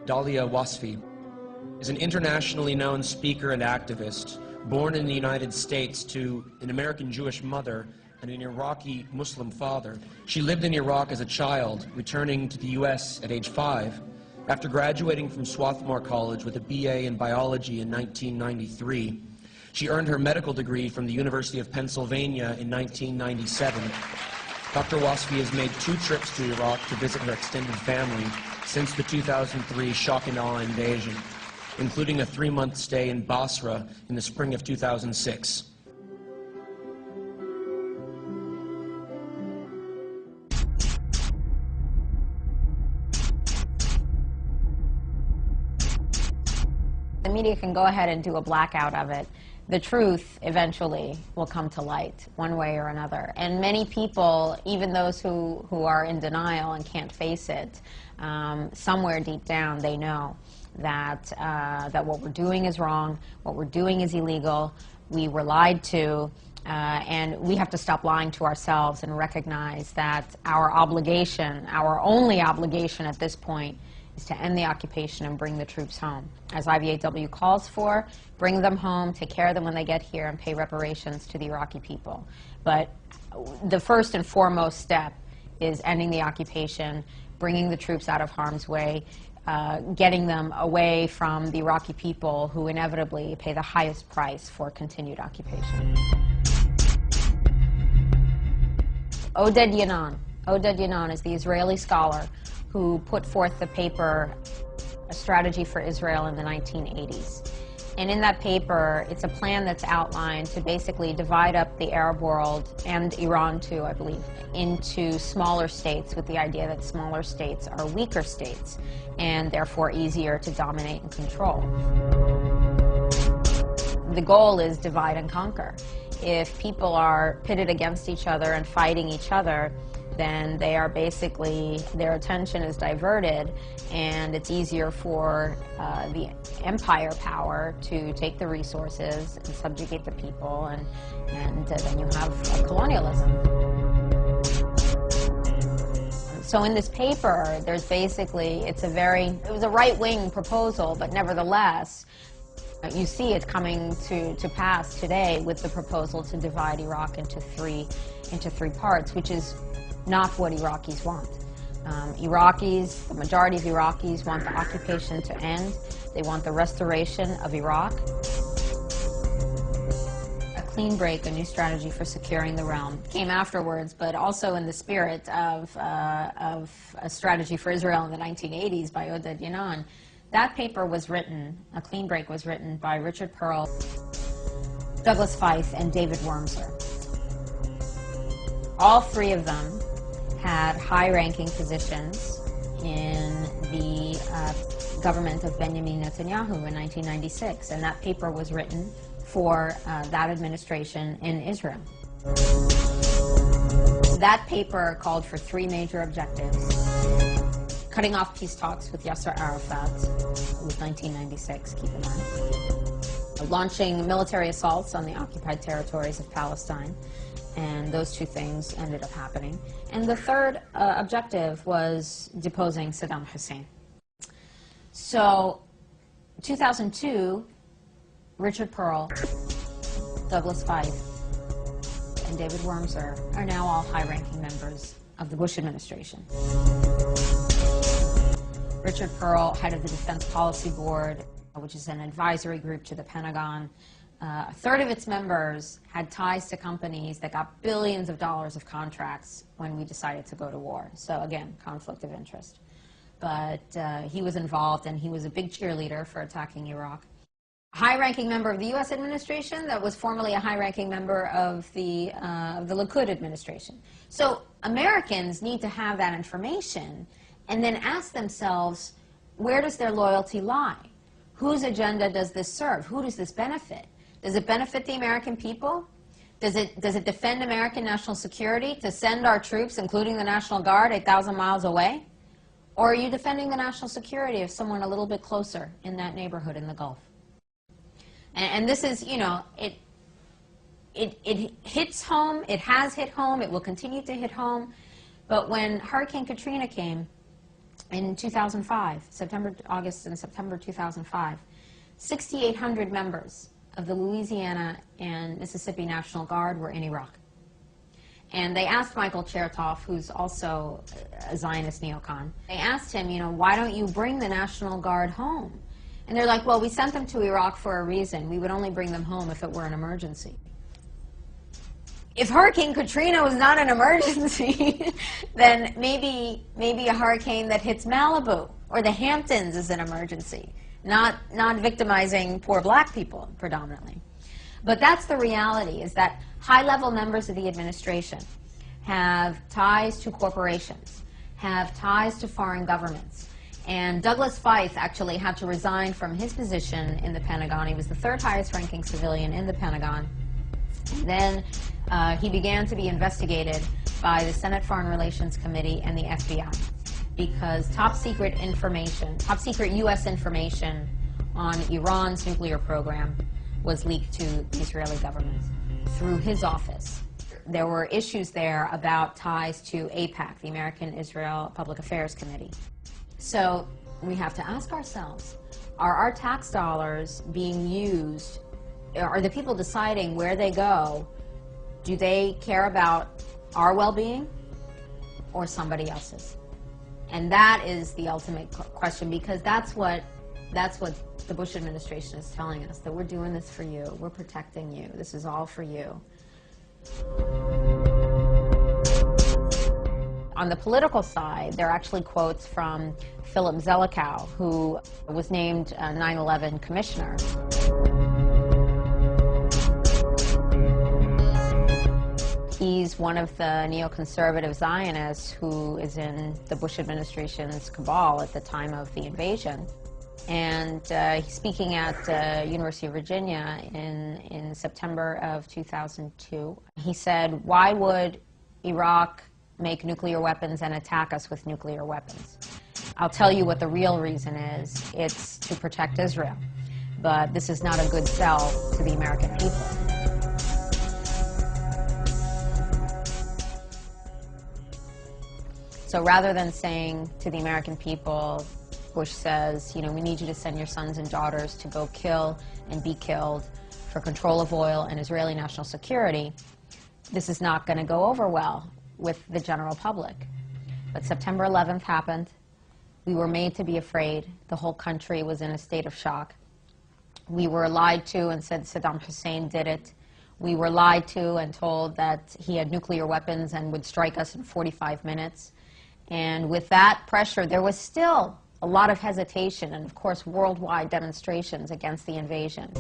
Dalia Wasfi, is an internationally known speaker and activist, born in the United States to an American Jewish mother and an Iraqi Muslim father. She lived in Iraq as a child, returning to the U.S. at age 5. After graduating from Swarthmore College with a BA in biology in 1993, she earned her medical degree from the University of Pennsylvania in 1997. Dr. Wasfi has made 2 trips to Iraq to visit her extended family since the 2003 shock and awe invasion, including a 3-month stay in Basra in the spring of 2006. The media can go ahead and do a blackout of it. The truth eventually will come to light, one way or another. And many people, even those who are in denial and can't face it, somewhere deep down they know that, that what we're doing is wrong, what we're doing is illegal, we were lied to, and we have to stop lying to ourselves and recognize that our obligation, our only obligation at this point, is to end the occupation and bring the troops home. As IVAW calls for, bring them home, take care of them when they get here, and pay reparations to the Iraqi people. But the first and foremost step is ending the occupation, bringing the troops out of harm's way, getting them away from the Iraqi people who inevitably pay the highest price for continued occupation. Oded Yinon. Oded Yinon is the Israeli scholar who put forth the paper, A Strategy for Israel in the 1980s. And in that paper, it's a plan that's outlined to basically divide up the Arab world, and Iran too, I believe, into smaller states, with the idea that smaller states are weaker states and therefore easier to dominate and control. The goal is divide and conquer. If people are pitted against each other and fighting each other, then they are basically, their attention is diverted, and it's easier for the empire power to take the resources and subjugate the people, and then you have colonialism. So in this paper, there's basically, it was a right-wing proposal, but nevertheless, you see it coming to pass today with the proposal to divide Iraq into three parts, which is not what Iraqis want. Iraqis, the majority of Iraqis want the occupation to end. They want the restoration of Iraq. A clean break, a new strategy for securing the realm, came afterwards, but also in the spirit of A Strategy for Israel in the 1980s by Oded Yinon. That paper was written, A Clean Break was written by Richard Perle, Douglas Feith, and David Wormser. All 3 of them had high-ranking positions in the government of Benjamin Netanyahu in 1996, and that paper was written for that administration in Israel. That paper called for 3 major objectives: cutting off peace talks with Yasser Arafat, it was 1996, keep in mind, launching military assaults on the occupied territories of Palestine, and those 2 things ended up happening. And the third objective was deposing Saddam Hussein. So, 2002, Richard Perle, Douglas Feith, and David Wormser are now all high-ranking members of the Bush administration. Richard Perle, head of the Defense Policy Board, which is an advisory group to the Pentagon. A third of its members had ties to companies that got billions of dollars of contracts when we decided to go to war. So again, conflict of interest. But he was involved, and he was a big cheerleader for attacking Iraq. A high-ranking member of the U.S. administration that was formerly a high-ranking member of the Likud administration. So Americans need to have that information and then ask themselves, where does their loyalty lie? Whose agenda does this serve? Who does this benefit? Does it benefit the American people? Does it defend American national security to send our troops, including the National Guard, 8,000 miles away? Or are you defending the national security of someone a little bit closer in that neighborhood in the Gulf? And this is, you know, it hits home, it has hit home, it will continue to hit home. But when Hurricane Katrina came, In 2005, August and September 2005, 6,800 members of the Louisiana and Mississippi National Guard were in Iraq. And they asked Michael Chertoff, who's also a Zionist neocon, they asked him, you know, why don't you bring the National Guard home? And they're like, well, we sent them to Iraq for a reason. We would only bring them home if it were an emergency. If Hurricane Katrina was not an emergency, then maybe a hurricane that hits Malibu or the Hamptons is an emergency, not victimizing poor black people predominantly. But that's the reality, is that high-level members of the administration have ties to corporations, have ties to foreign governments. And Douglas Feith actually had to resign from his position in the Pentagon. He was the third highest-ranking civilian in the Pentagon. And then he began to be investigated by the Senate Foreign Relations Committee and the FBI because top-secret information, top-secret U.S. information on Iran's nuclear program was leaked to the Israeli government through his office. There were issues there about ties to AIPAC, the American-Israel Public Affairs Committee. So we have to ask ourselves, are our tax dollars being used, are the people deciding where they go, do they care about our well-being or somebody else's? And that is the ultimate question, because that's what the Bush administration is telling us, that we're doing this for you, we're protecting you, this is all for you. On the political side, there are actually quotes from Philip Zelikow, who was named 9/11 commissioner. He's one of the neoconservative Zionists who is in the Bush administration's cabal at the time of the invasion. And he's speaking at University of Virginia in September of 2002. He said, why would Iraq make nuclear weapons and attack us with nuclear weapons? I'll tell you what the real reason is. It's to protect Israel. But this is not a good sell to the American people. So rather than saying to the American people, Bush says, you know, we need you to send your sons and daughters to go kill and be killed for control of oil and Israeli national security, this is not going to go over well with the general public. But September 11th happened. We were made to be afraid. The whole country was in a state of shock. We were lied to and said Saddam Hussein did it. We were lied to and told that he had nuclear weapons and would strike us in 45 minutes. And with that pressure, there was still a lot of hesitation and, of course, worldwide demonstrations against the invasion.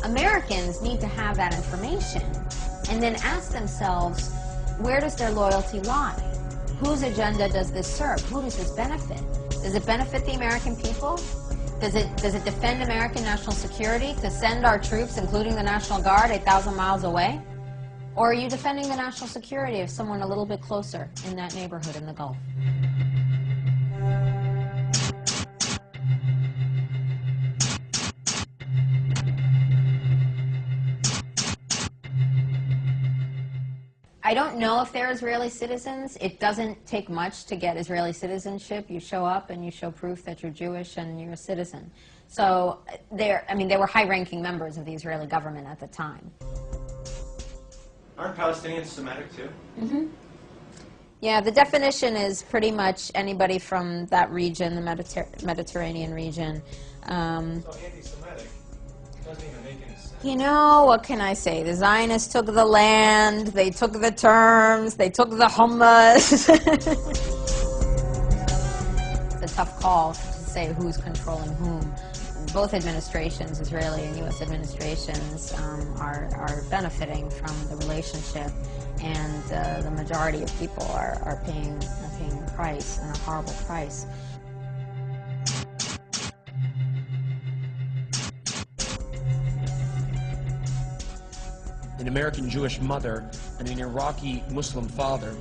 Americans need to have that information and then ask themselves, where does their loyalty lie? Whose agenda does this serve? Who does this benefit? Does it benefit the American people? Does it defend American national security to send our troops, including the National Guard, 8,000 miles away? Or are you defending the national security of someone a little bit closer in that neighborhood in the Gulf? I don't know if they're Israeli citizens. It doesn't take much to get Israeli citizenship. You show up and you show proof that you're Jewish and you're a citizen. So they were high-ranking members of the Israeli government at the time. Aren't Palestinians Semitic too? Mm-hmm. Yeah, the definition is pretty much anybody from that region, the Mediterranean region. So anti-Semitic doesn't even make any sense. You know, what can I say? The Zionists took the land, they took the terms, they took the hummus. It's a tough call to say who's controlling whom. Both administrations, Israeli and U.S. administrations, are benefiting from the relationship, and the majority of people are paying the price, and a horrible price. An American Jewish mother and an Iraqi Muslim father